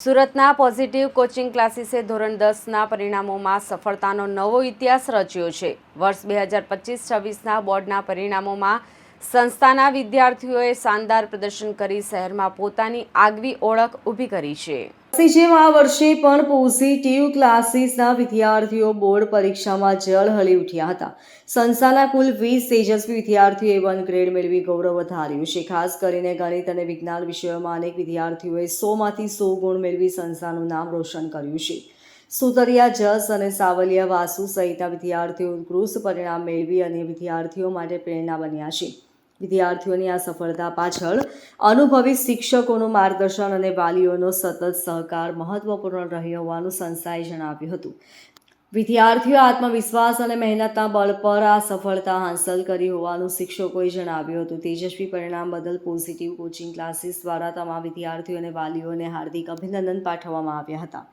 સુરતના positive coaching ક્લાસીસે ધોરણ 10ના પરિણામોમાં સફળતાનો નવો ઇતિહાસ રચ્યો છે। વર્ષ 2025-26ના બોર્ડના પરિણામોમાં સંસ્થાના વિદ્યાર્થીઓએ શાનદાર પ્રદર્શન કરી શહેરમાં પોતાની આગવી ઓળખ ઊભી કરી છે। જેમ આ વર્ષે પણ પોઝિટિવ ક્લાસીસના વિદ્યાર્થીઓ બોર્ડ પરીક્ષામાં ઝળહળી ઉઠ્યા હતા। સંસ્થાના કુલ 20 તેજસ્વી વિદ્યાર્થીઓએ A1 ગ્રેડ મેળવી ગૌરવ વધાર્યું છે। ખાસ કરીને ગણિત અને વિજ્ઞાન વિષયોમાં અનેક વિદ્યાર્થીઓએ 100માંથી 100 ગુણ મેળવી સંસ્થાનું નામ રોશન કર્યું છે। સુતરિયા, જસ અને સાવલિયા વાસુ સહિતના વિદ્યાર્થીઓ ઉત્કૃષ્ટ પરિણામ મેળવી અન્ય વિદ્યાર્થીઓ માટે પ્રેરણા બન્યા છે। વિદ્યાર્થીઓની આ સફળતા પાછળ અનુભવી શિક્ષકોનું માર્ગદર્શન અને વાલીઓનો સતત સહકાર મહત્વપૂર્ણ રહ્યો હોવાનું સંસ્થાએ જણાવ્યું હતું। વિદ્યાર્થીઓ આત્મવિશ્વાસ અને મહેનતના બળ પર આ સફળતા હાંસલ કરી હોવાનું શિક્ષકોએ જણાવ્યું હતું। તેજસ્વી પરિણામ બદલ પોઝિટિવ કોચિંગ ક્લાસીસ દ્વારા તમામ વિદ્યાર્થીઓ અને વાલીઓને હાર્દિક અભિનંદન પાઠવવામાં આવ્યા હતા।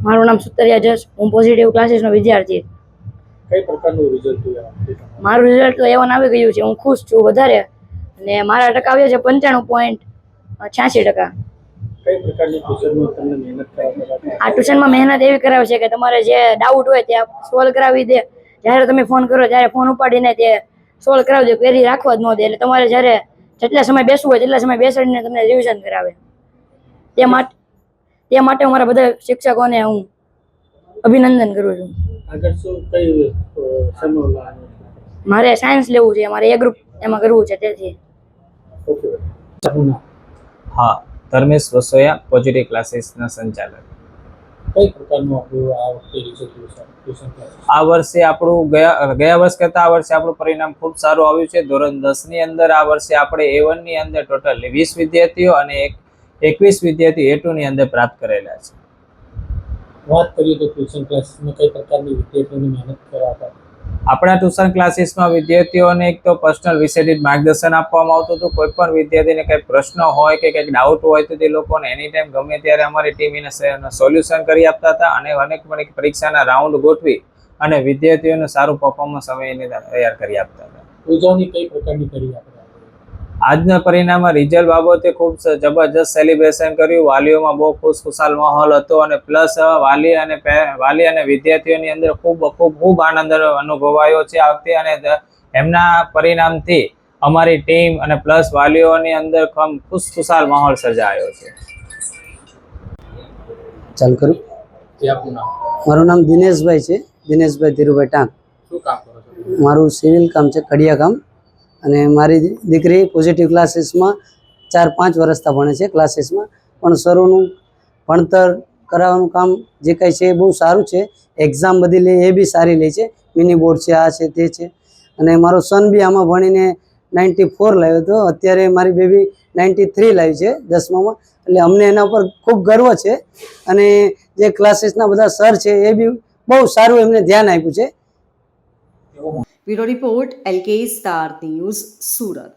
મારું નામ સુતરિયા જસ, હું પોઝિટિવ ક્લાસીસનો વિદ્યાર્થી। કઈ પ્રકારનું રિઝલ્ટ જોયા? મારું રિઝલ્ટ તો A1 આવી ગયું છે, હું ખુશ છું વધારે, અને મારા ટકા આવ્યા છે 95.86%। કઈ પ્રકારની ટ્યુશનમાં તમને મહેનત કરાવતા? આ ટ્યુશનમાં મહેનત એવી કરાવે છે કે તમારે જે ડાઉટ હોય તે સોલ્વ કરાવી દે। જ્યારે તમે ફોન કરો ત્યારે ફોન ઉપાડીને તે સોલ્વ કરાવી દે, ક્વેરી રાખવા જ ન દે। એટલે તમારે જ્યારે જેટલા સમય બેસવું હોય તેટલા સમય બેસાડીને તમને રિવિઝન કરાવે। તે માટે હું મારા બધા શિક્ષકોને હું અભિનંદન કરું છું। આગળ શું કઈ સમય? મારે સાયન્સ લેવું છે, મારે A ગ્રુપ એમાં કરવું છે, તેથી હા, ધર્મેશ વસોયા, પોઝિટિવ ક્લાસીસના સંચાલક। કઈ પ્રકારનું આપણું આ વખતે રિઝલ્ટ ટ્યુશન ક્લાસીસ? આ વર્ષે આપણું ગયા વર્ષ કરતાં આ વર્ષે આપણું પરિણામ ખૂબ સારું આવ્યું છે। ધોરણ 10ની અંદર આ વર્ષે આપણે A1 ની અંદર ટોટલ 20 વિદ્યાર્થીઓ અને 21 વિદ્યાર્થીઓ A2 ની અંદર પ્રાપ્ત કરેલા છે। વાત કરીએ તો ટ્યુશન ક્લાસીસમાં કઈ પ્રકારની વિદ્યાર્થીઓની મહેનત કરાવતા? આપણા ટ્યુશન ક્લાસીસમાં વિદ્યાર્થીઓને એક તો પર્સનલ વિશેષ માર્ગદર્શન આપવામાં આવતું હતું। કોઈ પણ વિદ્યાર્થીને કંઈ પ્રશ્ન હોય કે કંઈક ડાઉટ હોય તો તે લોકોને એની ટાઈમ ગમે ત્યારે અમારી ટીમ એને સોલ્યુશન કરી આપતા હતા અને અનેક પરીક્ષાના રાઉન્ડ ગોઠવી અને વિદ્યાર્થીઓને સારું પરફોર્મન્સ અમે એને તૈયાર કરી આપતા હતા। ઉજવણી કઈ પ્રકારની કરી આપણે? આજના પરિણામમાં રિઝલ્ટ બાબતે ખૂબ જબરજસ્ત સેલિબ્રેશન કર્યું। વાલીઓમાં બહુ ખુશખુશાલ માહોલ હતો અને પ્લસ વાલી અને વિદ્યાર્થીઓની અંદર ખૂબ આનંદ અનુભવાયો છે આ વખતે, અને એમના પરિણામથી અમારી ટીમ અને પ્લસ વાલીઓની અંદર ખુશખુશાલ માહોલ સર્જાયો છે। ચાલ કરું। મારું નામ દિનેશભાઈ છે, દિનેશભાઈ ધીરુભાઈ ટાંક। શું કામ કરો છો? મારું સિવિલ કામ છે, કડિયા કામ। અને મારી દીકરી પોઝિટિવ ક્લાસીસમાં 4-5 વર્ષથી ભણે છે ક્લાસીસમાં, પણ સરોનું ભણતર કરાવવાનું કામ જે કાંઈ છે એ બહુ સારું છે। એક્ઝામ બધી લે એ બી સારી લે છે, મિની બોર્ડ છે, આ છે તે છે। અને મારો સન બી આમાં ભણીને 94 લાવ્યો હતો, અત્યારે મારી બેબી 93 લાવી છે 10મામાં। એટલે અમને એના ઉપર ખૂબ ગર્વ છે। અને જે ક્લાસીસના બધા સર છે એ બી બહુ સારું એમને ધ્યાન આપ્યું છે। Bureau report LK star news, Surat.